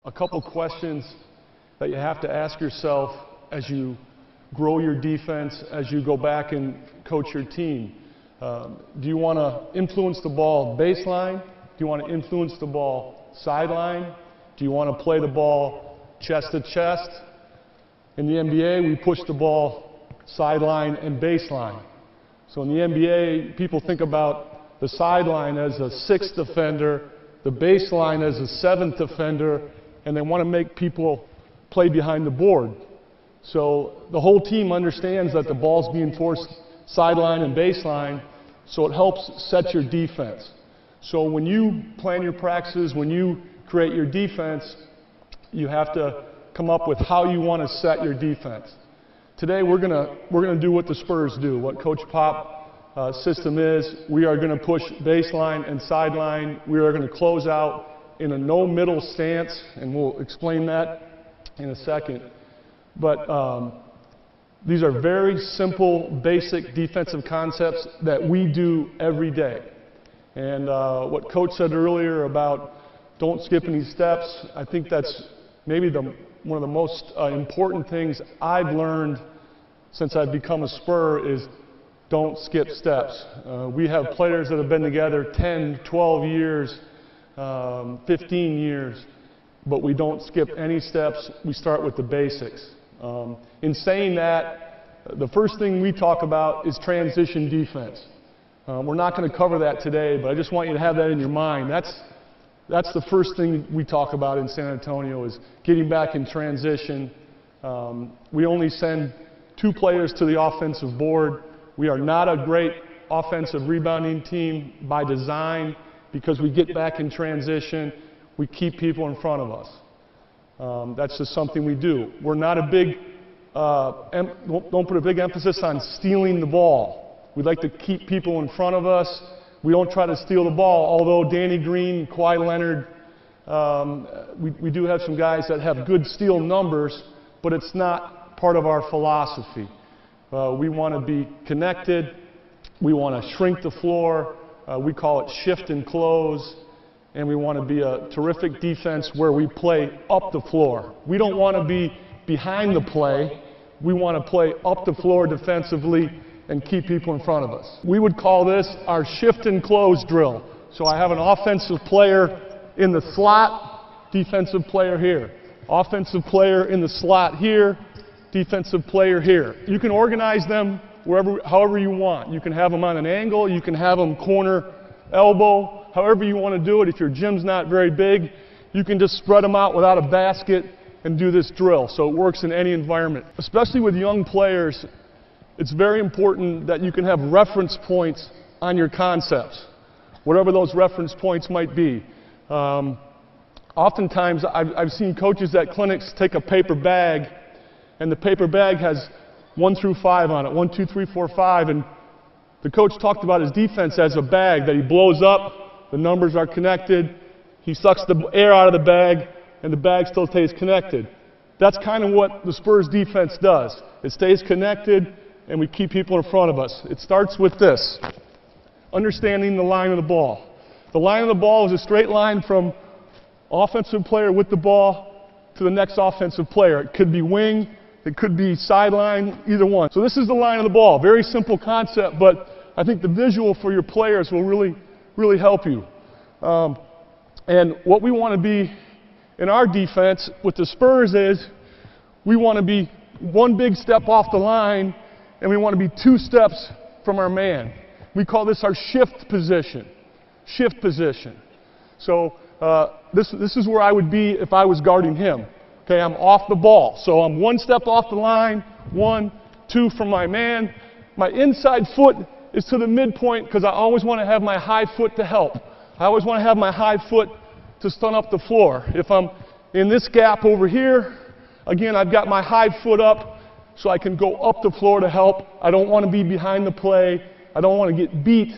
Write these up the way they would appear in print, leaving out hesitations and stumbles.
a couple questions that you have to ask yourself as you grow your defense, as you go back and coach your team. Do you want to influence the ball baseline? Do you want to influence the ball sideline? Do you want to play the ball chest to chest? In the NBA, we push the ball sideline and baseline. So in the NBA, people think about the sideline as a sixth defender, the baseline as a seventh defender, and they want to make people play behind the board. So the whole team understands that the ball's being forced sideline and baseline, so it helps set your defense. So when you plan your practices, when you create your defense, you have to come up with how you want to set your defense. Today we're gonna do what the Spurs do, what Coach Pop system is. We are going to push baseline and sideline. We are going to close out in a no middle stance, and we'll explain that in a second. But these are very simple, basic defensive concepts that we do every day. And what Coach said earlier about don't skip any steps, I think that's maybe one of the most important things I've learned since I've become a Spur is don't skip steps. We have players that have been together 10, 12 years, 15 years, but we don't skip any steps. We start with the basics. In saying that, the first thing we talk about is transition defense. We're not going to cover that today, but I just want you to have that in your mind. That's the first thing we talk about in San Antonio is getting back in transition. We only send 2 players to the offensive board. We are not a great offensive rebounding team by design because we get back in transition. We keep people in front of us. That's just something we do. We're not a big, don't put a big emphasis on stealing the ball. We like to keep people in front of us. We don't try to steal the ball, although Danny Green, Kawhi Leonard, we do have some guys that have good steal numbers, but it's not part of our philosophy. We want to be connected. We want to shrink the floor. We call it shift and close. And we want to be a terrific defense where we play up the floor. We don't want to be behind the play. We want to play up the floor defensively and keep people in front of us. We would call this our shift and close drill. So I have an offensive player in the slot, defensive player here. Offensive player in the slot here, defensive player here. You can organize them however you want. You can have them on an angle, you can have them corner, elbow, however you want to do it. If your gym's not very big, you can just spread them out without a basket and do this drill. So it works in any environment. Especially with young players, it's very important that you can have reference points on your concepts, whatever those reference points might be. Oftentimes, I've seen coaches at clinics take a paper bag, and the paper bag has 1 through 5 on it, 1, 2, 3, 4, 5, and the coach talked about his defense as a bag that he blows up, the numbers are connected, he sucks the air out of the bag, and the bag still stays connected. That's kind of what the Spurs defense does. It stays connected, and we keep people in front of us. It starts with this, understanding the line of the ball. The line of the ball is a straight line from offensive player with the ball to the next offensive player. It could be wing, it could be sideline, either one. So this is the line of the ball. Very simple concept, but I think the visual for your players will really help you. And what we want to be in our defense with the Spurs is we want to be 1 big step off the line, and we want to be 2 steps from our man. We call this our shift position. Shift position. So this is where I would be if I was guarding him. Okay, I'm off the ball. So I'm 1 step off the line, 1, 2 from my man. My inside foot is to the midpoint because I always want to have my high foot to help. I always want to have my high foot to stun up the floor. If I'm in this gap over here, again, I've got my high foot up so I can go up the floor to help. I don't want to be behind the play. I don't want to get beat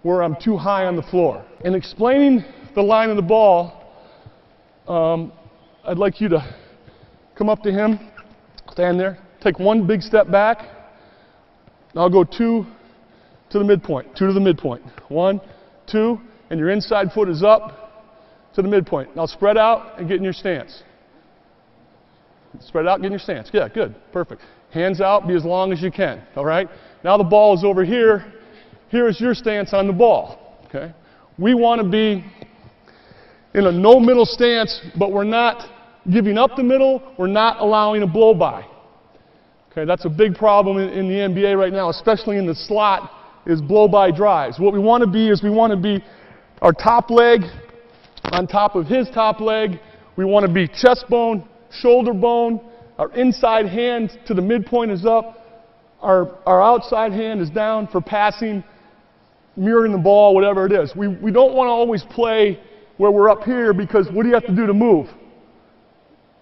where I'm too high on the floor. In explaining the line of the ball, I'd like you to come up to him, stand there, take 1 big step back. I'll go 2 to the midpoint, 2 to the midpoint. 1, 2, and your inside foot is up to the midpoint. Now spread out and get in your stance. Spread out, get in your stance. Yeah, good, perfect. Hands out, be as long as you can, all right? Now the ball is over here. Here is your stance on the ball, okay? We want to be in a no middle stance, but we're not giving up the middle, we're not allowing a blow by. Okay, that's a big problem in the NBA right now, especially in the slot, is blow by drives. What we want to be is we want to be our top leg on top of his top leg. We want to be chest bone, shoulder bone, our inside hand to the midpoint is up, our outside hand is down for passing, mirroring the ball, whatever it is. We don't want to always play where we're up here, because what do you have to do to move?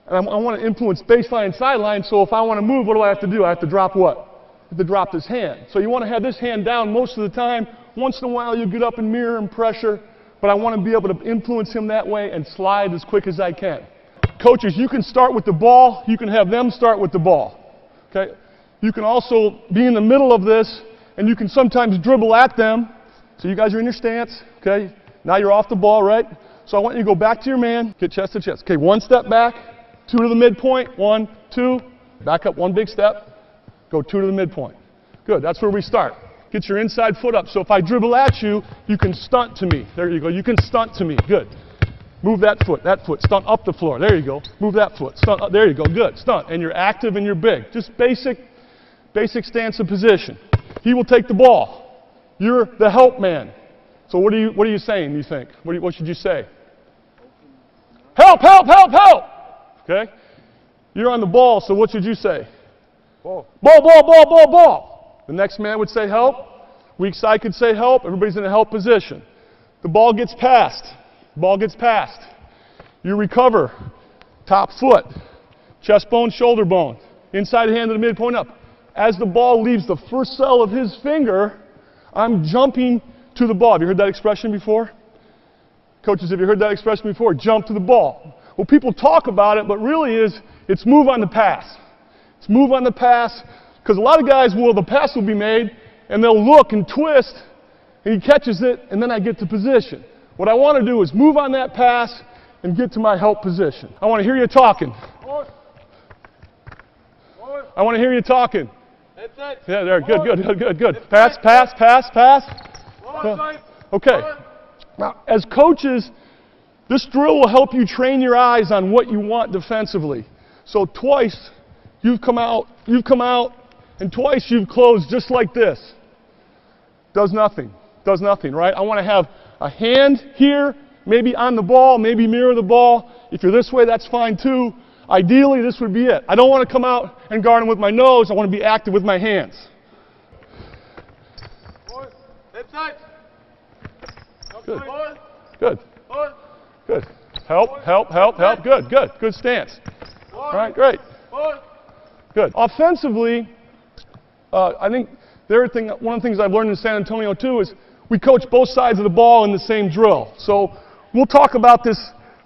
And I want to influence baseline and sideline, so if I want to move, what do I have to do? I have to drop what? I have to drop this hand. So you want to have this hand down most of the time. Once in a while you get up and mirror and pressure, but I want to be able to influence him that way and slide as quick as I can. Coaches, you can start with the ball. You can have them start with the ball. Okay? You can also be in the middle of this, and you can sometimes dribble at them. So you guys are in your stance. Okay? Now you're off the ball, right? So I want you to go back to your man, get chest to chest. Okay, one step back, two to the midpoint, 1, 2, back up one big step, go 2 to the midpoint. Good, that's where we start. Get your inside foot up. So if I dribble at you, you can stunt to me. There you go, you can stunt to me. Good. Move that foot, stunt up the floor. There you go. Move that foot, stunt up. There you go, good, stunt. And you're active and you're big. Just basic stance and position. He will take the ball. You're the help man. So what are you saying, you think? What should you say? Help, help, help, help! Okay? You're on the ball, so what should you say? Ball. Ball, ball, ball, ball, ball. The next man would say help. Weak side could say help. Everybody's in a help position. The ball gets passed. Ball gets passed. You recover. Top foot. Chest bone, shoulder bone. Inside hand to the midpoint up. As the ball leaves the first cell of his finger, I'm jumping to the ball. Have you heard that expression before? Coaches, have you heard that expression before? Jump to the ball. Well, people talk about it, but really it's move on the pass. It's move on the pass, because a lot of guys the pass will be made, and they'll look and twist, and he catches it, and then I get to position. What I want to do is move on that pass and get to my help position. I want to hear you talking. I want to hear you talking. Yeah, there, good. Pass. Okay. Now, as coaches, this drill will help you train your eyes on what you want defensively. So twice you've come out, and twice you've closed just like this. Does nothing, right? I want to have a hand here, maybe on the ball, maybe mirror the ball. If you're this way, that's fine too. Ideally, this would be it. I don't want to come out and guard him with my nose. I want to be active with my hands. Good. Help. Good stance. All right, great. Good. Offensively, I think one of the things I've learned in San Antonio too is we coach both sides of the ball in the same drill. So we'll talk about this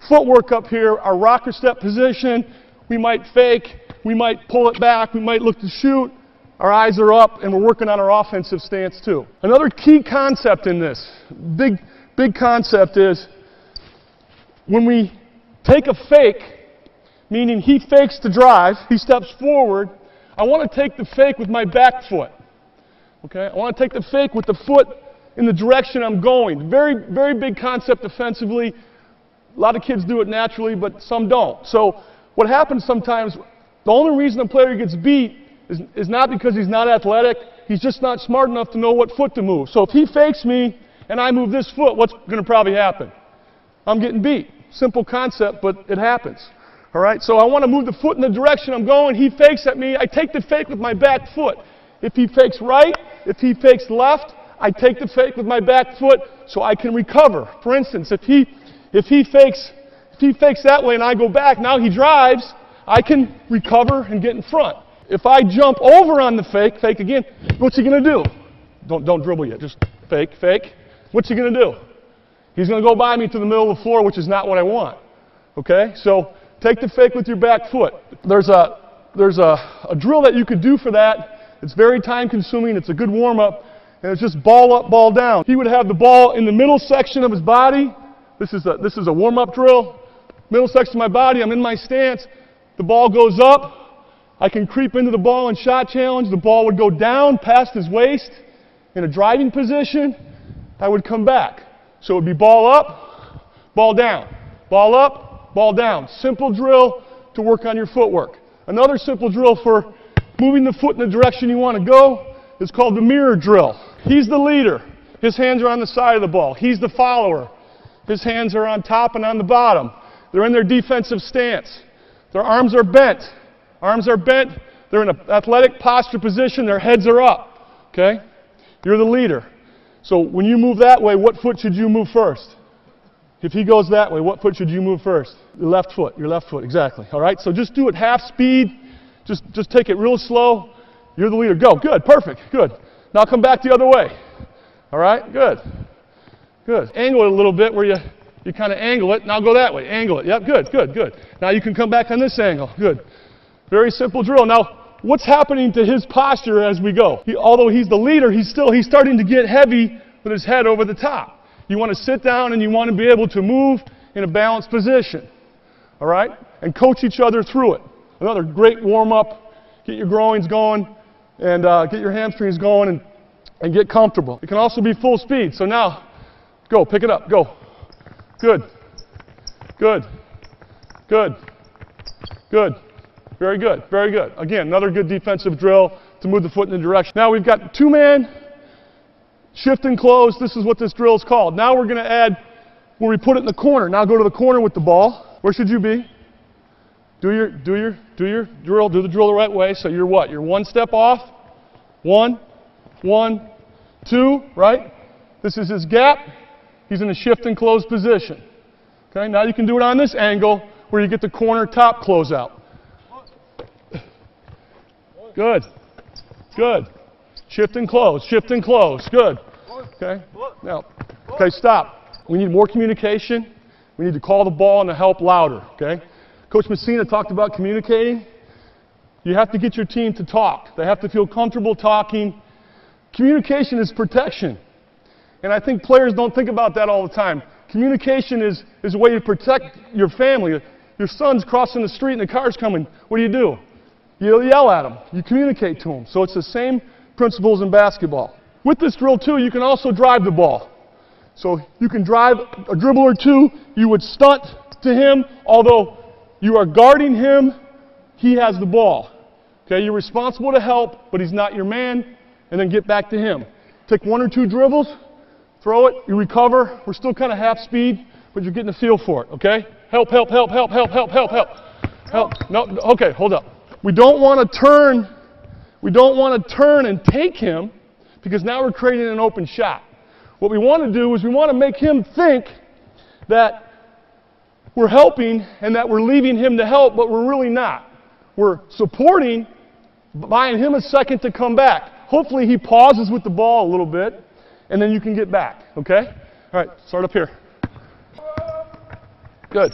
footwork up here, our rocker step position. We might fake, we might pull it back, we might look to shoot. Our eyes are up, and we're working on our offensive stance too. Another key concept in this, big concept is when we take a fake, meaning he fakes to drive, he steps forward, I want to take the fake with my back foot. Okay? I want to take the fake with the foot in the direction I'm going. Very, very big concept defensively. A lot of kids do it naturally, but some don't. So what happens sometimes, the only reason a player gets beat is not because he's not athletic, he's just not smart enough to know what foot to move. So if he fakes me and I move this foot, what's going to probably happen? I'm getting beat. Simple concept, but it happens. All right, so I want to move the foot in the direction I'm going. He fakes at me. I take the fake with my back foot. If he fakes right, if he fakes left, I take the fake with my back foot so I can recover. For instance, if he fakes that way and I go back, now he drives, I can recover and get in front. If I jump over on the fake again, what's he going to do? Don't dribble yet, just fake. What's he going to do? He's going to go by me to the middle of the floor, which is not what I want. Okay, so take the fake with your back foot. There's a drill that you could do for that. It's very time consuming. It's a good warm up. And it's just ball up, ball down. He would have the ball in the middle section of his body, This is a warm-up drill. Middle section of my body, I'm in my stance. The ball goes up. I can creep into the ball and shot challenge. The ball would go down past his waist in a driving position. I would come back. So it would be ball up, ball down. Ball up, ball down. Simple drill to work on your footwork. Another simple drill for moving the foot in the direction you want to go is called the mirror drill. He's the leader. His hands are on the side of the ball. He's the follower. His hands are on top and on the bottom. They're in their defensive stance. Their arms are bent. Arms are bent. They're in an athletic posture position. Their heads are up. Okay? You're the leader. So when you move that way, what foot should you move first? If he goes that way, what foot should you move first? Your left foot. Your left foot, exactly. All right? So just do it half speed. Just take it real slow. You're the leader. Go. Good. Perfect. Good. Now come back the other way. All right? Good. Good. Angle it a little bit where you kind of angle it. Now go that way. Angle it. Yep. Good. Good. Good. Now you can come back on this angle. Good. Very simple drill. Now, what's happening to his posture as we go? Although he's the leader, he's starting to get heavy with his head over the top. You want to sit down and you want to be able to move in a balanced position. All right? And coach each other through it. Another great warm-up. Get your groins going and get your hamstrings going and get comfortable. It can also be full speed. So now, go. Pick it up. Go. Good. Good. Good. Good. Very good. Very good. Again, another good defensive drill to move the foot in the direction. Now we've got two-man, shift and close. This is what this drill is called. Now we're going to add where we put it in the corner. Now go to the corner with the ball. Where should you be? Do your drill. Do the drill the right way. So you're what? You're one step off. 1, 1, 2, right? This is his gap. He's in a shift and close position. Okay, now you can do it on this angle where you get the corner top closeout. Good. Good. Shift and close. Shift and close. Good. Okay. Now, okay, stop. We need more communication. We need to call the ball and to help louder. Okay. Coach Messina talked about communicating. You have to get your team to talk. They have to feel comfortable talking. Communication is protection. And I think players don't think about that all the time. Communication is a way to protect your family. Your son's crossing the street and the car's coming. What do? You yell at him. You communicate to him. So it's the same principles in basketball. With this drill, too, you can also drive the ball. So you can drive a dribble or two. You would stunt to him. Although you are guarding him, he has the ball. Okay, you're responsible to help, but he's not your man. And then get back to him. Take 1 or 2 dribbles. Throw it, you recover. We're still kind of half speed, but you're getting a feel for it, okay? Help, help, help, help, help, help, help, help. Help. No, okay, hold up. We don't want to turn and take him because now we're creating an open shot. What we want to do is we want to make him think that we're helping and that we're leaving him to help, but we're really not. We're supporting, buying him a second to come back. Hopefully he pauses with the ball a little bit. And then you can get back, okay? All right, start up here. Good.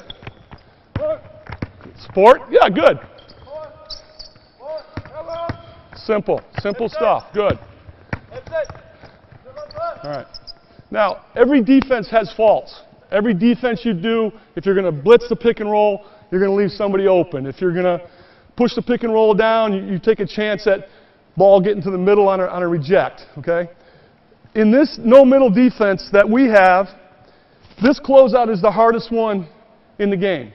Support? Yeah, good. Simple stuff. Good. All right. Now, every defense has faults. Every defense you do, if you're going to blitz the pick and roll, you're going to leave somebody open. If you're going to push the pick and roll down, you take a chance at ball getting to the middle on a reject, okay? In this no-middle defense that we have, this closeout is the hardest one in the game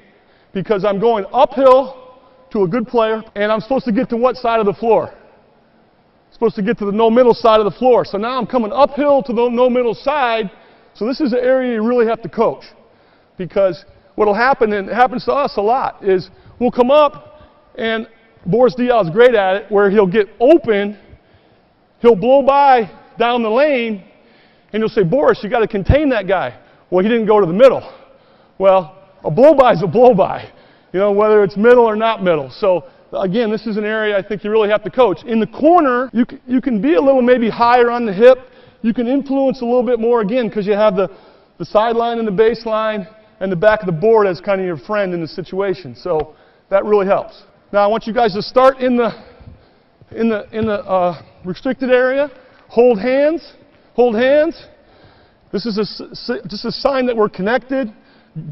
because I'm going uphill to a good player, and I'm supposed to get to what side of the floor? I'm supposed to get to the no-middle side of the floor. So now I'm coming uphill to the no-middle side, so this is an area you really have to coach because what will happen, and it happens to us a lot, is we'll come up, and Boris Diaw is great at it, where he'll get open, he'll blow by down the lane, and you'll say, Boris, you got to contain that guy. Well, he didn't go to the middle. Well, a blow-by is a blow-by, you know, whether it's middle or not middle. So, again, this is an area I think you really have to coach. In the corner, you can be a little maybe higher on the hip. You can influence a little bit more, again, because you have the sideline and the baseline and the back of the board as kind of your friend in the situation. So that really helps. Now, I want you guys to start in the restricted area. Hold hands. This is just a sign that we're connected.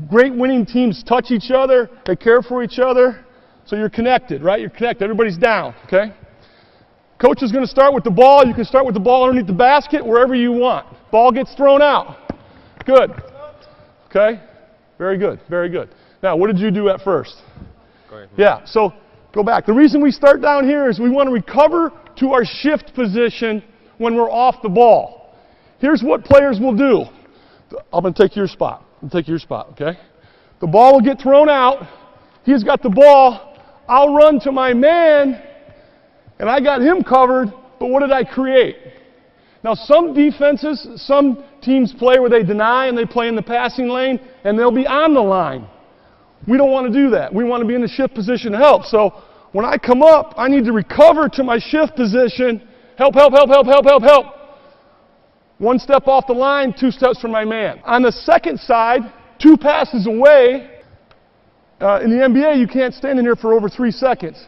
Great winning teams touch each other. They care for each other. So you're connected, right? You're connected. Everybody's down, okay? Coach is going to start with the ball. You can start with the ball underneath the basket, wherever you want. Ball gets thrown out. Good. Okay? Very good. Very good. Now, what did you do at first? Go ahead. Yeah, so go back. The reason we start down here is we want to recover to our shift position when we're off the ball. Here's what players will do. I'm going to take your spot. I'm going to take your spot, okay? The ball will get thrown out. He's got the ball. I'll run to my man, and I got him covered, but what did I create? Now, some defenses, some teams play where they deny and they play in the passing lane, and they'll be on the line. We don't want to do that. We want to be in the shift position to help. So when I come up, I need to recover to my shift position. Help, help, help, help, help, help, help. One step off the line, 2 steps from my man. On the second side, 2 passes away. In the NBA, you can't stand in here for over 3 seconds.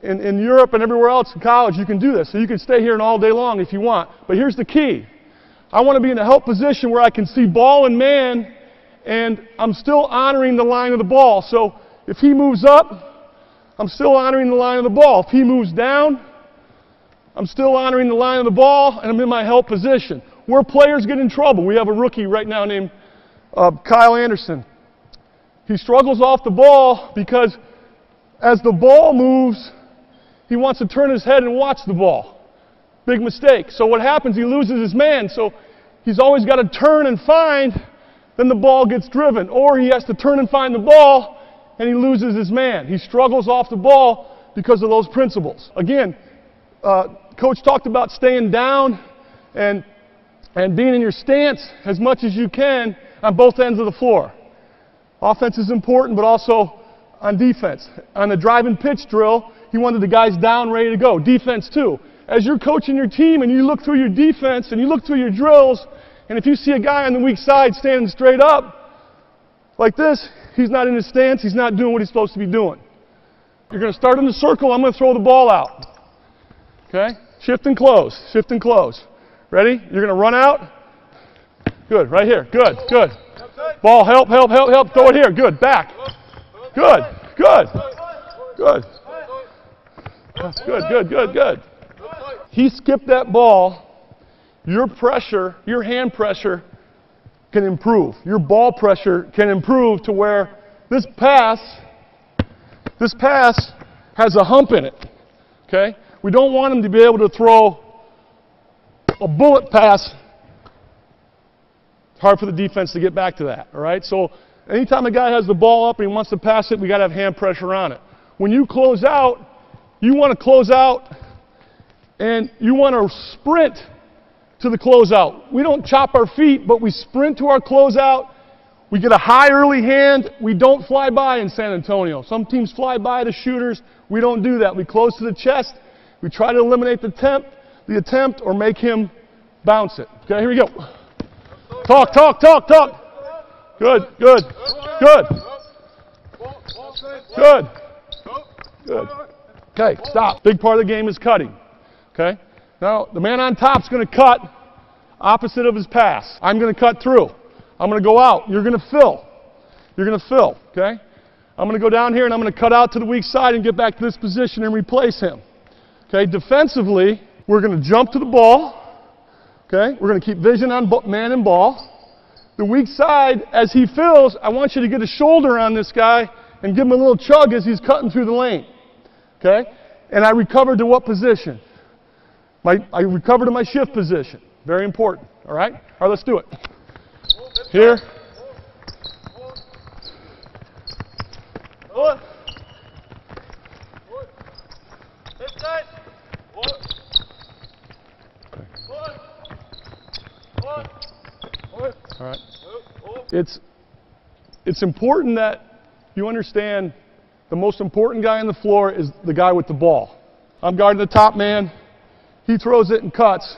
In Europe and everywhere else in college, you can do this. So you can stay here all day long if you want. But here's the key. I want to be in a help position where I can see ball and man, and I'm still honoring the line of the ball. So if he moves up, I'm still honoring the line of the ball. If he moves down, I'm still honoring the line of the ball, and I'm in my help position. Where players get in trouble, we have a rookie right now named Kyle Anderson. He struggles off the ball because as the ball moves, he wants to turn his head and watch the ball. Big mistake. So what happens, he loses his man. So he's always got to turn and find, then the ball gets driven. Or he has to turn and find the ball, and he loses his man. He struggles off the ball because of those principles. Again, Coach talked about staying down and being in your stance as much as you can on both ends of the floor. Offense is important, but also on defense. On the drive and pitch drill, he wanted the guys down, ready to go. Defense too. As you're coaching your team and you look through your defense and you look through your drills, and if you see a guy on the weak side standing straight up like this, he's not in his stance, he's not doing what he's supposed to be doing. You're going to start in the circle, I'm going to throw the ball out. Okay? Shift and close, shift and close. Ready? You're going to run out. Good, right here. Good, good. Ball, help, help, help, help. Throw it here. Good, back. Good, good, good. Good, good, good, good. He skipped that ball. Your pressure, your hand pressure can improve. Your ball pressure can improve to where this pass has a hump in it. Okay? We don't want him to be able to throw a bullet pass. It's hard for the defense to get back to that. All right? So anytime a guy has the ball up and he wants to pass it, we got to have hand pressure on it. When you close out, you want to close out and you want to sprint to the closeout. We don't chop our feet, but we sprint to our closeout. We get a high early hand. We don't fly by in San Antonio. Some teams fly by the shooters. We don't do that. We close to the chest. We try to eliminate the attempt or make him bounce it. Okay, here we go. Talk, talk, talk, talk. Good, good, good. Good. Good. Okay, stop. Big part of the game is cutting. Okay? Now, the man on top is going to cut opposite of his pass. I'm going to cut through. I'm going to go out. You're going to fill. You're going to fill. Okay? I'm going to go down here and I'm going to cut out to the weak side and get back to this position and replace him. Okay? Defensively, we're going to jump to the ball. Okay? We're going to keep vision on man and ball. The weak side, as he fills, I want you to get a shoulder on this guy and give him a little chug as he's cutting through the lane. Okay? And I recover to what position? I recover to my shift position. Very important. All right? All right, let's do it. Here. All right. It's important that you understand the most important guy on the floor is the guy with the ball. I'm guarding the top man. He throws it and cuts.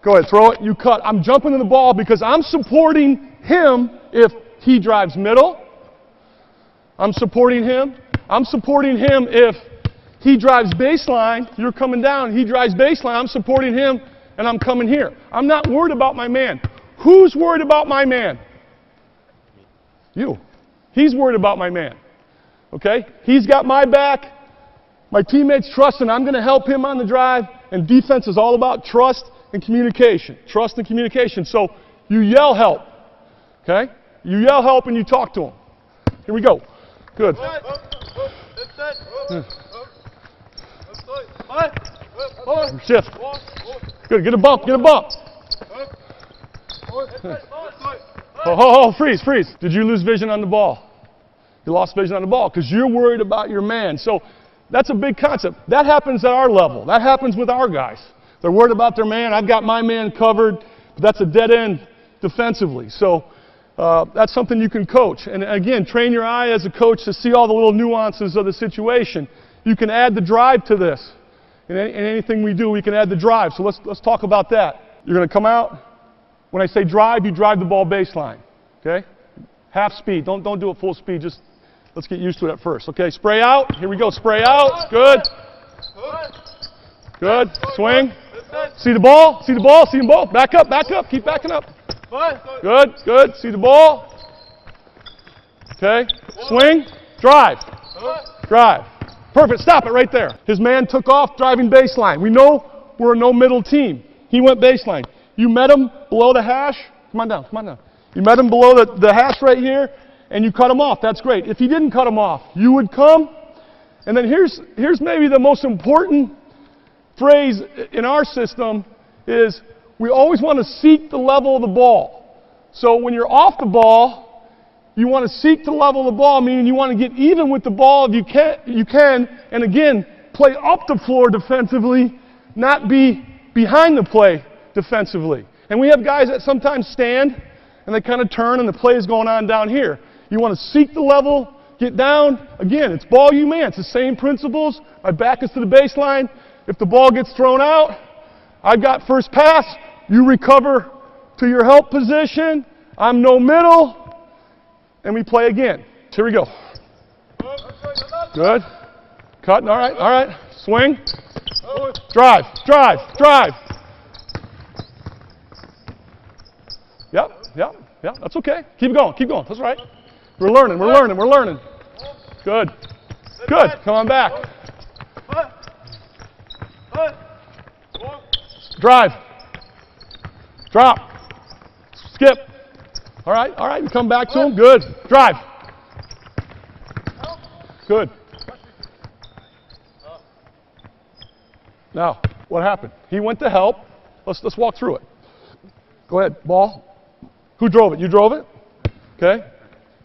Go ahead, throw it, you cut. I'm jumping to the ball because I'm supporting him if he drives middle. I'm supporting him. I'm supporting him if he drives baseline. You're coming down, he drives baseline. I'm supporting him and I'm coming here. I'm not worried about my man. Who's worried about my man? You. He's worried about my man. Okay? He's got my back. My teammates trust, and I'm going to help him on the drive. And defense is all about trust and communication. Trust and communication. So you yell help. Okay? You yell help and you talk to him. Here we go. Good. Shift. Good. Get a bump. Get a bump. Oh, freeze, freeze. Did you lose vision on the ball? You lost vision on the ball because you're worried about your man. So that's a big concept. That happens at our level. That happens with our guys. They're worried about their man. I've got my man covered. But that's a dead end defensively. So that's something you can coach. And again, train your eye as a coach to see all the little nuances of the situation. You can add the drive to this. In anything we do, we can add the drive. So let's talk about that. You're going to come out. When I say drive, you drive the ball baseline. Okay? Half speed. Don't do it full speed. Just let's get used to it at first. Okay, spray out. Here we go. Spray out. Good. Good. Swing. See the ball. See the ball. See them both. Back up. Back up. Keep backing up. Good. Good. See the ball. Okay. Swing. Drive. Drive. Perfect. Stop it right there. His man took off driving baseline. We know we're a no-middle team. He went baseline. You met him below the hash. Come on down. Come on down. You met him below the hash right here, and you cut him off. That's great. If he didn't cut him off, you would come. And then here's maybe the most important phrase in our system is we always want to seek the level of the ball. So when you're off the ball, you want to seek the level of the ball, meaning you want to get even with the ball if you can, and again, play up the floor defensively, not be behind the play defensively. And we have guys that sometimes stand and they kind of turn and the play is going on down here. You want to seek the level, get down. Again, it's ball you man. It's the same principles. My back is to the baseline. If the ball gets thrown out, I've got first pass. You recover to your help position. I'm no middle. And we play again. Here we go. Good. Cut. All right. All right. Swing. Drive. Drive. Drive. Yep. Yep. Yep. That's okay. Keep going. Keep going. That's right. We're learning. We're learning. We're learning. Good. Good. Come on back. Drive. Drop. Skip. All right. All right. You come back to him. Good. Drive. Good. Now, what happened? He went to help. Let's walk through it. Go ahead. Ball. Who drove it? You drove it? Okay.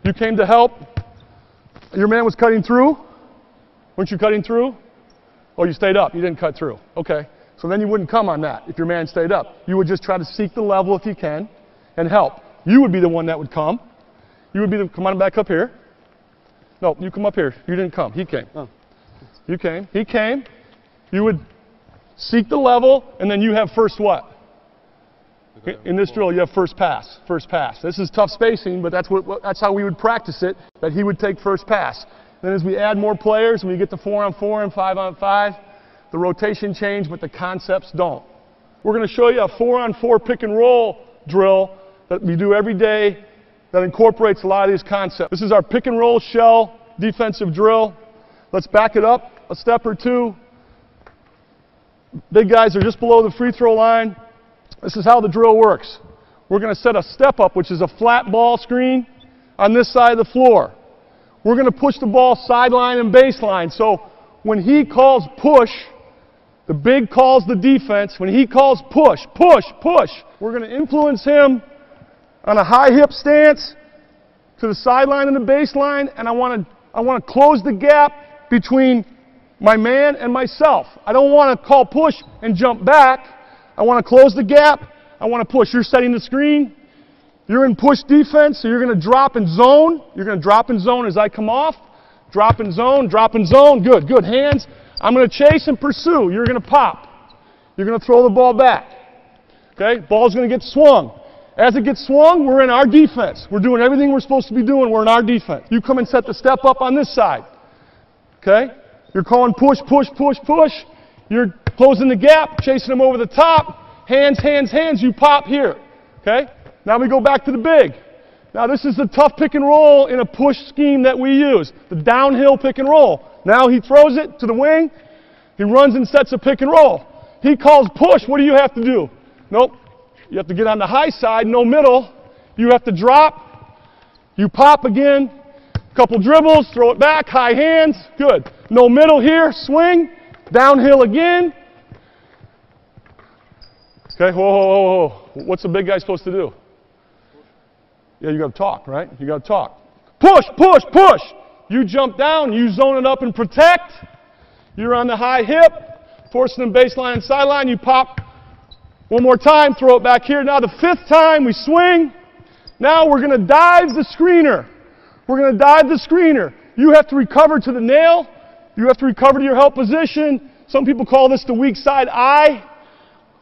You came to help. Your man was cutting through. Weren't you cutting through? Oh, you stayed up. You didn't cut through. Okay. So then you wouldn't come on that if your man stayed up. You would just try to seek the level if you can and help. You would be the one that would come. You would be the, come on back up here. No, you come up here. You didn't come. He came. Oh. You came. He came. You would seek the level, and then you have first what? In this drill, you have first pass. First pass. This is tough spacing, but that's how we would practice it, that he would take first pass. Then as we add more players, and we get to 4-on-4 and 5-on-5, the rotation change, but the concepts don't. We're going to show you a 4-on-4 pick and roll drill that we do every day that incorporates a lot of these concepts. This is our pick and roll shell defensive drill. Let's back it up a step or two. Big guys are just below the free throw line. This is how the drill works. We're going to set a step up, which is a flat ball screen on this side of the floor. We're going to push the ball sideline and baseline. So when he calls push, the big calls the defense. When he calls push, push, push, we're going to influence him on a high hip stance to the sideline and the baseline, and I want to close the gap between my man and myself. I don't want to call push and jump back. I want to close the gap. I want to push. You're setting the screen. You're in push defense, so you're going to drop and zone. You're going to drop and zone as I come off. Drop and zone, drop and zone. Good, good. Hands. I'm going to chase and pursue. You're going to pop. You're going to throw the ball back. Okay? Ball's going to get swung. As it gets swung, we're in our defense. We're doing everything we're supposed to be doing. We're in our defense. You come and set the step up on this side. Okay? You're calling push, push, push, push. You're closing the gap, chasing them over the top. Hands, hands, hands. You pop here. Okay? Now we go back to the big. Now this is the tough pick and roll in a push scheme that we use. The downhill pick and roll. Now he throws it to the wing. He runs and sets a pick and roll. He calls push. What do you have to do? Nope. You have to get on the high side, no middle. You have to drop. You pop again. Couple dribbles, throw it back, high hands. Good. No middle here, swing. Downhill again. Okay, whoa, whoa, whoa, whoa. What's the big guy supposed to do? Yeah, you got to talk, right? You got to talk. Push, push, push. You jump down, you zone it up and protect. You're on the high hip, forcing them baseline and sideline. You pop one more time, throw it back here. Now the fifth time, we swing. Now we're going to dive the screener. We're going to dive the screener. You have to recover to the nail. You have to recover to your help position. Some people call this the weak side eye.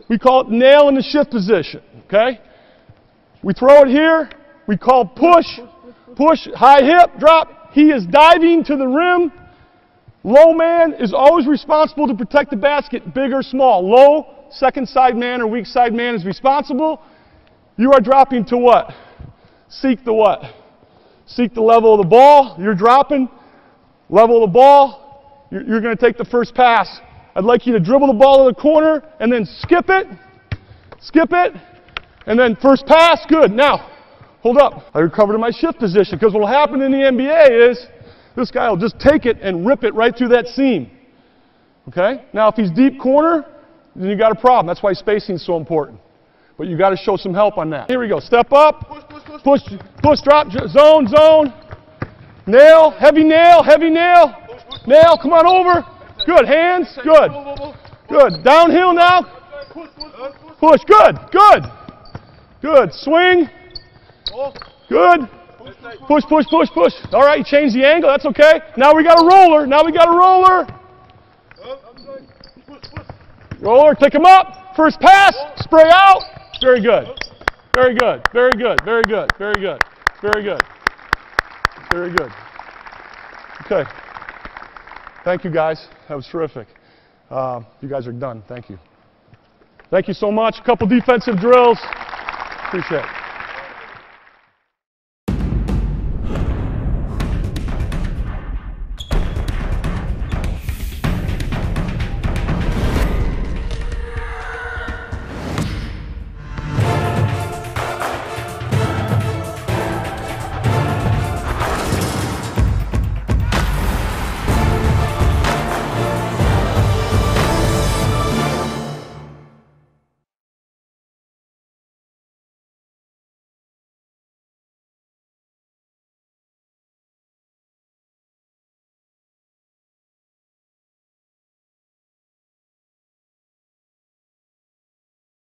We call it nail in the shift position. Okay? We throw it here. We call push. Push, high hip, drop. He is diving to the rim. Low man is always responsible to protect the basket, big or small. Low, second side man or weak side man is responsible. You are dropping to what? Seek the what? Seek the level of the ball. You're dropping. Level of the ball. You're going to take the first pass. I'd like you to dribble the ball to the corner and then skip it. Skip it. And then first pass. Good. Now, hold up. I recover to my shift position because what will happen in the NBA is this guy will just take it and rip it right through that seam. Okay? Now, if he's deep corner, then you got a problem. That's why spacing is so important. But you got to show some help on that. Here we go. Step up. Push, drop, zone, zone. Nail, heavy nail, heavy nail. Nail, come on over. Good, hands, good. Good, downhill now. Push, good, good. Good, swing. Good. Push, push, push, push. All right, you change the angle, that's okay. Now we got a roller, now we got a roller. Roller, pick him up. First pass, spray out. Very good. Very good, very good, very good, very good, very good, very good. Okay. Thank you, guys. That was terrific. You guys are done. Thank you. Thank you so much. A couple defensive drills. Appreciate it.